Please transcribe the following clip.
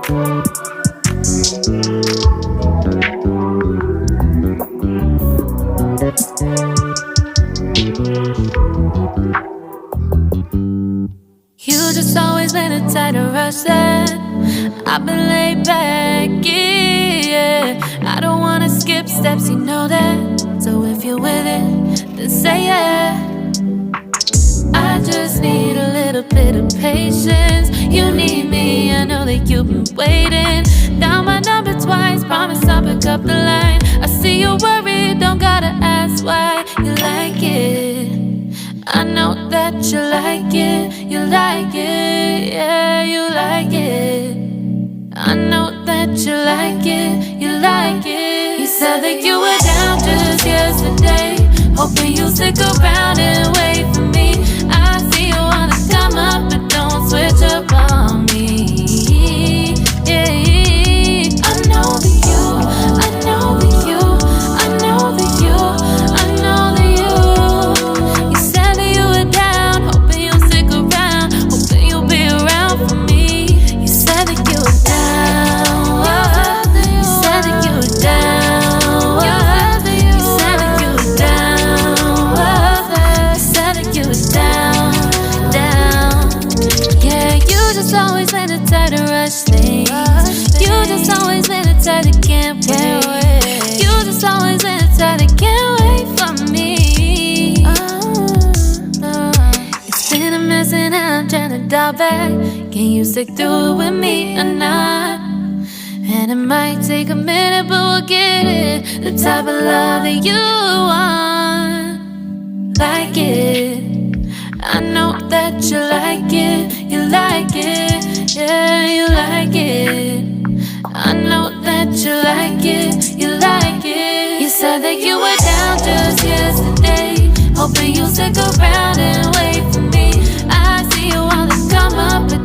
You just always been the type to rush that. I've been laid back, yeah. I don't wanna skip steps, you know that. So if you're with it, then say yeah. I just need a little bit of patience. You need me, I know that you've been waiting. Down my number twice, promise I'll pick up the line. I see you're worried, don't gotta ask why. You like it, I know that you like it. You like it, yeah, you like it. I know that you like it, you like it. You said that you were down just yesterday, hoping you'll stick around and wait for me. I see you wanna come up, but don't switch up on me. Yeah, I know that you, I know that you, I know that you, I know that you. You said that you were down, hoping you'll stick around, hoping you'll be around for me. You said that you were down, you said that you were down, you said that you were down, you said that you were down, down. Yeah, you just always been the type to rush things. You just always been the type that can't wait. You just always been the type that can't wait for me. It's been a mess and I'm trying to dial back. Can you stick through it with me or not? And it might take a minute, but we'll get it. The type of love that you want, like it. I know that you like it, you like it, yeah, you like it. I know that you like it, you like it. You said that you were down just yesterday, hoping you'll stick around and wait for me. I see you wanna come up, but